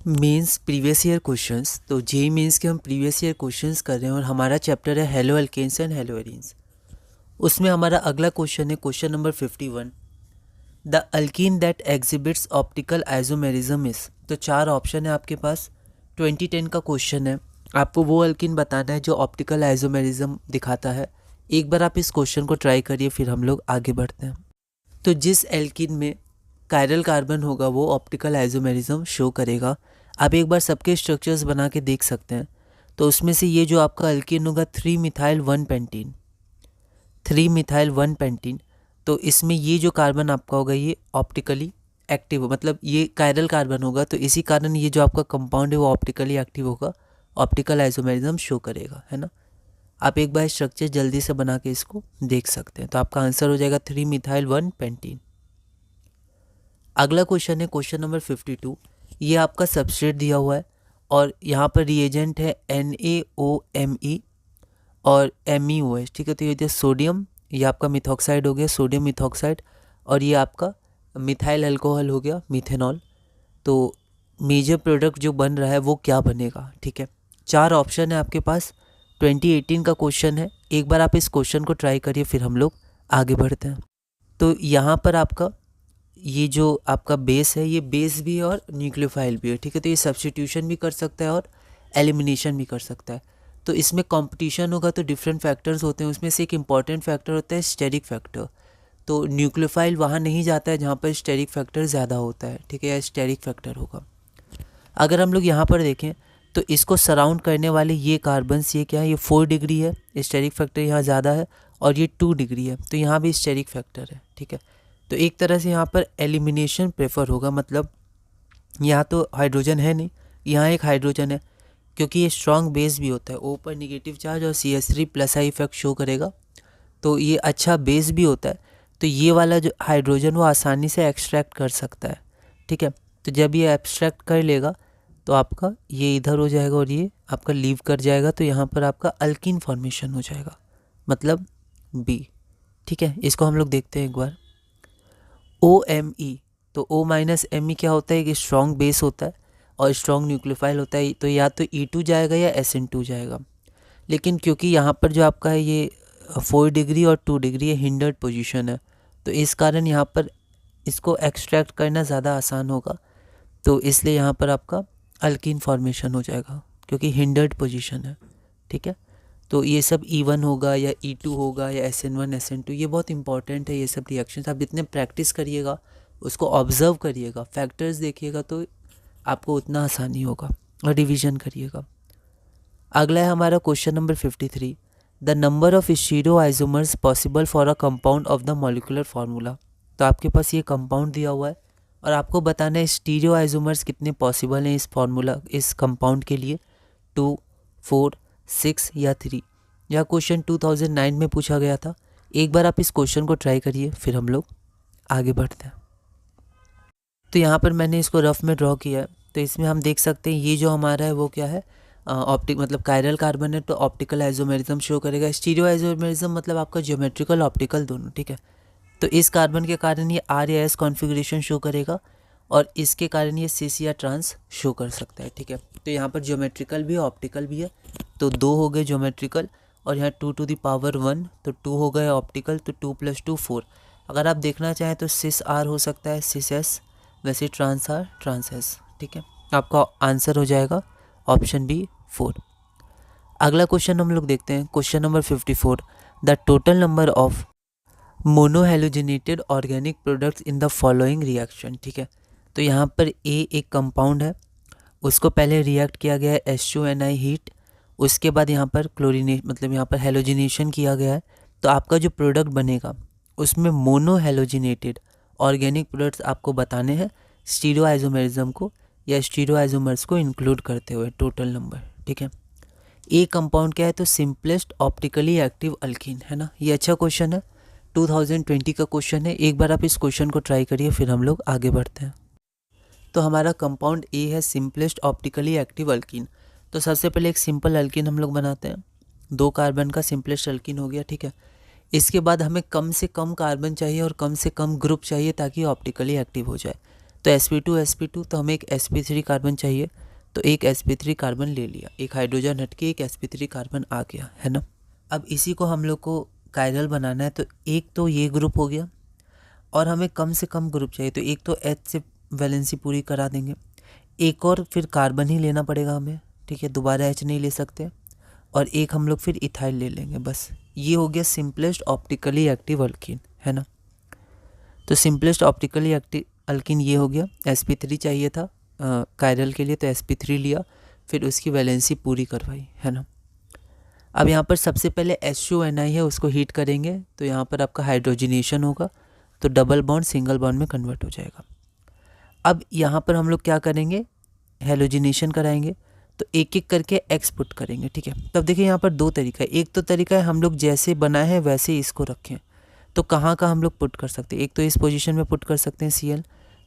Mains previous year questions. तो JEE mains के हम प्रीवियस ईयर क्वेश्चंस कर रहे हैं और हमारा चैप्टर है haloalkanes and haloarenes. उसमें हमारा अगला क्वेश्चन है question number 51, the alkene that exhibits optical isomerism is. तो चार ऑप्शन है आपके पास, 2010 का क्वेश्चन है। आपको वो अल्कीन बताना है जो ऑप्टिकल आइसोमेरिज्म दिखाता है। एक बार आप इस क्वेश्चन को ट्राई करिए, फिर हम लोग आगे बढ़ते हैं। तो जिस एल्कीन में कायरल कार्बन होगा वो ऑप्टिकल आइसोमेरिज्म शो करेगा। आप एक बार सबके स्ट्रक्चर्स बना के देख सकते हैं। तो उसमें से ये जो आपका अल्कीन होगा 3-मिथाइल 1 पेंटीन, 3-मिथाइल 1 पेंटीन। तो इसमें ये जो कार्बन आपका होगा ये ऑप्टिकली एक्टिव, मतलब ये कायरल कार्बन होगा। तो इसी कारण ये जो आपका कंपाउंड है वो ऑप्टिकली एक्टिव होगा, ऑप्टिकल आइसोमेरिज्म शो करेगा, है ना। आप एक बार स्ट्रक्चर जल्दी से बना के इसको देख सकते हैं। तो आपका आंसर हो जाएगा 3-मिथाइल 1 पेंटीन। अगला क्वेश्चन है क्वेश्चन नंबर 52। ये आपका सबस्ट्रेट दिया हुआ है और यहाँ पर रिएजेंट है NaOMe और MEOH, ठीक है। तो ये जो सोडियम, ये आपका मिथॉक्साइड हो गया, सोडियम मिथॉक्साइड, और ये आपका मिथाइल अल्कोहल हो गया, मिथेनॉल। तो मेजर प्रोडक्ट जो बन रहा है वो क्या बनेगा, ठीक है। चार ऑप्शन है आपके पास, 2018 का क्वेश्चन है। एक बार आप इस क्वेश्चन को ट्राई करिए, फिर हम लोग आगे बढ़ते हैं। तो यहाँ पर आपका ये जो आपका बेस है ये बेस भी है और न्यूक्लियोफाइल भी है, ठीक है। तो ये सब्स्टिट्यूशन भी कर सकता है और एलिमिनेशन भी कर सकता है। तो इसमें कंपटीशन होगा तो डिफरेंट फैक्टर्स होते हैं, उसमें से एक इम्पॉर्टेंट फैक्टर होता है स्टेरिक फैक्टर। तो न्यूक्लियोफाइल वहाँ नहीं जाता है जहाँ पर स्टेरिक फैक्टर ज़्यादा होता है, ठीक है, या स्टेरिक फैक्टर होगा। अगर हम लोग यहाँ पर देखें तो इसको सराउंड करने वाले ये कार्बन्स, ये क्या है, ये 4 डिग्री है, स्टेरिक फैक्टर यहाँ ज़्यादा है, और ये 2 डिग्री है, तो यहाँ भी स्टेरिक फैक्टर है, ठीक है। तो एक तरह से यहाँ पर एलिमिनेशन प्रेफर होगा, मतलब यहाँ तो हाइड्रोजन है नहीं, यहाँ एक हाइड्रोजन है, क्योंकि ये स्ट्रॉन्ग बेस भी होता है, O पर निगेटिव चार्ज और CH3+ आई इफेक्ट शो करेगा, तो ये अच्छा बेस भी होता है। तो ये वाला जो हाइड्रोजन वो आसानी से एक्सट्रैक्ट कर सकता है, ठीक है। तो जब ये एक्सट्रैक्ट कर लेगा तो आपका ये इधर हो जाएगा और ये आपका लीव कर जाएगा, तो यहाँ पर आपका अल्कीन फॉर्मेशन हो जाएगा, मतलब B, ठीक है। इसको हम लोग देखते हैं एक बार। OMe, तो O-Me क्या होता है, एक स्ट्रॉन्ग बेस होता है और स्ट्रॉन्ग न्यूक्लियोफाइल होता है, तो या तो E2 जाएगा या SN2 जाएगा। लेकिन क्योंकि यहाँ पर जो आपका है ये 4 डिग्री और 2 डिग्री हिंडर्ड पोजीशन है, तो इस कारण यहाँ पर इसको एक्सट्रैक्ट करना ज़्यादा आसान होगा, तो इसलिए यहाँ पर आपका अल्कीन फॉर्मेशन हो जाएगा क्योंकि हिंडर्ड पोजीशन है, ठीक है। तो ये सब E1 होगा या E2 होगा या SN1 SN2, ये बहुत इंपॉर्टेंट है। ये सब रिएक्शंस आप जितने प्रैक्टिस करिएगा, उसको ऑब्जर्व करिएगा, फैक्टर्स देखिएगा, तो आपको उतना आसानी होगा, और रिवीजन करिएगा। अगला है हमारा question number 53, the number of stereo isomers possible for a compound of the molecular formula. तो आपके पास ये कंपाउंड दिया हुआ है और आपको बताना है स्टीरियो आइसोमर्स कितने पॉसिबल हैं इस फार्मूला, इस कंपाउंड के लिए, 2, 4, 6 या 3। यह क्वेश्चन 2009 में पूछा गया था। एक बार आप इस क्वेश्चन को ट्राई करिए, फिर हम लोग आगे बढ़ते हैं। तो यहाँ पर मैंने इसको रफ में ड्रॉ किया है। तो इसमें हम देख सकते हैं ये जो हमारा है वो क्या है, ऑप्टिक, मतलब कायरल कार्बन है, तो ऑप्टिकल आइसोमेरिज्म शो करेगा। स्टीरियो आइसोमेरिज्म मतलब आपका ज्योमेट्रिकल ऑप्टिकल दोनों, ठीक है। तो इस कार्बन के कारण ये R या S कॉन्फ़िगरेशन शो करेगा और इसके कारण ये सिस या ट्रांस शो कर सकता है, ठीक है। तो यहाँ पर ज्योमेट्रिकल भी है, ऑप्टिकल भी है, तो 2 हो गए ज्योमेट्रिकल और यहाँ 2 टू द पावर 1, तो 2 हो गए ऑप्टिकल, तो 2 + 2 4। अगर आप देखना चाहें तो सिस R हो सकता है, सिस S, वैसे ट्रांस R ट्रांस S, ठीक है। आपका आंसर हो जाएगा ऑप्शन B 4। अगला क्वेश्चन हम लोग देखते हैं, question number 54, the total number of monohalogenated organic products in the following reaction, ठीक है। तो यहाँ पर A एक कंपाउंड है, उसको पहले रिएक्ट किया गया है H2Ni हीट, उसके बाद यहाँ पर क्लोरीने, मतलब यहाँ पर हेलोजिनेशन किया गया है। तो आपका जो प्रोडक्ट बनेगा उसमें मोनोहेलोजिनेटेड ऑर्गेनिक प्रोडक्ट्स आपको बताने हैं स्टीरियो आइसोमेरिज्म को या स्टीरियो आइसोमर्स को इंक्लूड करते हुए टोटल नंबर, ठीक है। ए कंपाउंड क्या है, तो सिंपलेस्ट ऑप्टिकली एक्टिव अल्कीन, है ना। ये अच्छा क्वेश्चन है, 2020 का क्वेश्चन है। एक बार आप इस क्वेश्चन को ट्राई करिए, फिर हम लोग आगे बढ़ते हैं। तो हमारा कंपाउंड ए है सिंपलेस्ट ऑप्टिकली एक्टिव अल्कीन। तो सबसे पहले एक सिंपल अल्कीन हम लोग बनाते हैं, 2 कार्बन का सिंपलेस्ट अल्कीन हो गया, ठीक है। इसके बाद हमें कम से कम कार्बन चाहिए और कम से कम ग्रुप चाहिए ताकि ऑप्टिकली एक्टिव हो जाए। तो sp2 तो हमें एक sp3 कार्बन चाहिए, तो एक sp3 कार्बन ले लिया, एक हाइड्रोजन हट के एक sp3 कार्बन आ गया, है ना। अब इसी को हम लोग को कायरल बनाना है, तो एक तो ये ग्रुप हो गया और हमें कम से कम ग्रुप चाहिए, तो एक तो H से वैलेंसी पूरी करा देंगे, एक और फिर कार्बन ही लेना पड़ेगा हमें, ठीक है, दोबारा H नहीं ले सकते, और एक हम लोग फिर इथाइल ले लेंगे। बस ये हो गया सिंपलेस्ट ऑप्टिकली एक्टिव अल्कीन, है ना। तो सिंपलेस्ट ऑप्टिकली एक्टिव अल्कीन ये हो गया। sp3 चाहिए था कायरल के लिए, तो sp3 लिया, फिर उसकी वैलेंसी पूरी करवाई, है ना। अब यहाँ पर सबसे पहले HONI है उसको हीट करेंगे, तो यहाँ पर आपका हाइड्रोजनेशन होगा, तो डबल बॉन्ड सिंगल बॉन्ड में कन्वर्ट हो जाएगा। अब यहाँ पर हम लोग क्या करेंगे, हेलोजिनेशन कराएंगे, तो एक एक करके X पुट करेंगे, ठीक है। तब देखिए यहाँ पर दो तरीका है, एक तो तरीका है हम लोग जैसे बनाए हैं वैसे ही इसको रखें, तो कहाँ का हम लोग पुट कर सकते हैं, एक तो इस पोजीशन में पुट कर सकते हैं Cl,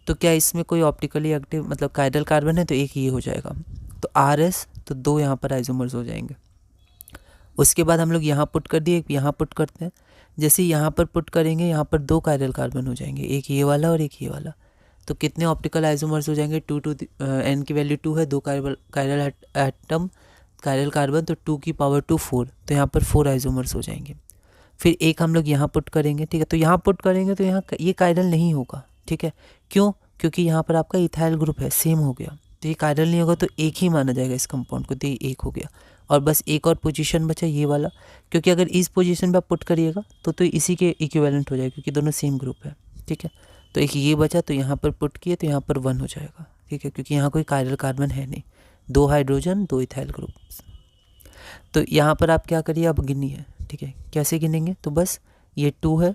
तो क्या इसमें कोई ऑप्टिकली एक्टिव मतलब कायरल कार्बन है, तो एक ये हो जाएगा, तो RS, तो दो यहाँ पर आइसोमर्स हो जाएंगे। उसके बाद हम लोग यहाँ पुट कर दिए, यहाँ पुट करते हैं, जैसे यहाँ पर पुट करेंगे यहाँ पर दो कायरल कार्बन हो जाएंगे, एक ये वाला और एक ये वाला, तो कितने ऑप्टिकल आइसोमर्स हो जाएंगे, 2 to n की वैल्यू 2 है, दो कायरल एटम कायरल कार्बन, तो 2 की पावर 2 4, तो यहाँ पर 4 आइसोमर्स हो जाएंगे। फिर एक हम लोग यहाँ पुट करेंगे, ठीक है, तो यहाँ पुट करेंगे तो यहाँ ये कायरल नहीं होगा, ठीक है, क्यों, क्योंकि यहाँ पर आपका इथाइल ग्रुप है, सेम हो गया, तो ये कायरल नहीं होगा, तो एक ही माना जाएगा इस कंपाउंड को, तो ये एक हो गया। और बस एक और पोजीशन बचा ये वाला, क्योंकि अगर इस पोजीशन पे आप पुट करिएगा तो इसी के इक्विवेलेंट हो जाएगा, क्योंकि दोनों सेम ग्रुप है, ठीक है। तो एक ये बचा, तो यहाँ पर पुट किए तो यहाँ पर 1 हो जाएगा, ठीक है, क्योंकि यहाँ कोई कायरल कार्बन है नहीं, दो हाइड्रोजन दो इथाइल ग्रुप। तो यहाँ पर आप क्या करिए, अब गिनिए, ठीक है, कैसे गिनेंगे, तो बस ये 2 है,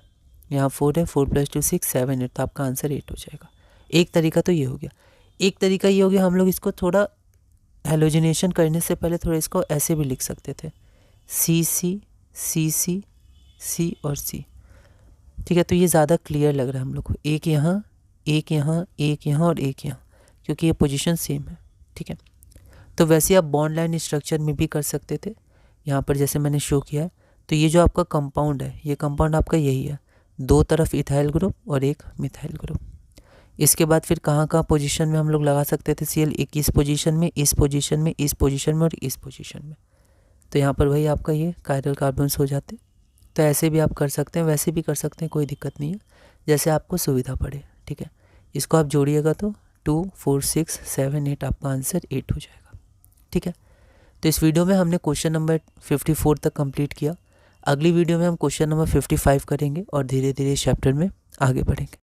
यहाँ 4 है, 4 + 2 6 7 8, तो आपका आंसर 8 हो जाएगा। एक तरीका तो ये हो गया। एक तरीका ये हो गया, हम लोग इसको थोड़ा हेलोजिनेशन करने से पहले थोड़ा इसको ऐसे भी लिख सकते थे, CC CC C और C, ठीक है, तो ये ज़्यादा क्लियर लग रहा है हम लोग को, एक यहाँ एक यहाँ एक यहाँ और एक यहाँ, क्योंकि ये पोजीशन सेम है, ठीक है। तो वैसे आप बॉन्ड लाइन स्ट्रक्चर में भी कर सकते थे, यहाँ पर जैसे मैंने शो किया है। तो ये जो आपका कंपाउंड है, ये कंपाउंड आपका यही है, दो तरफ इथाइल ग्रुप और एक मिथाइल ग्रुप। इसके बाद फिर कहाँ कहाँ पोजीशन में हम लोग लगा सकते थे Cl, एक इस पोजीशन में, इस पोजीशन में, इस पोजीशन में और इस पोजीशन में, तो यहाँ पर वही आपका ये कायरल कार्बन्स हो जाते। तो ऐसे भी आप कर सकते हैं, वैसे भी कर सकते हैं, कोई दिक्कत नहीं है, जैसे आपको सुविधा पड़े, ठीक है। इसको आप जोड़िएगा तो 2 4 6 7 8, आपका आंसर 8 हो जाएगा, ठीक है। तो इस वीडियो में हमने क्वेश्चन नंबर 54 तक कंप्लीट किया। अगली वीडियो में हम क्वेश्चन नंबर 55 करेंगे और धीरे धीरे इस चैप्टर में आगे बढ़ेंगे।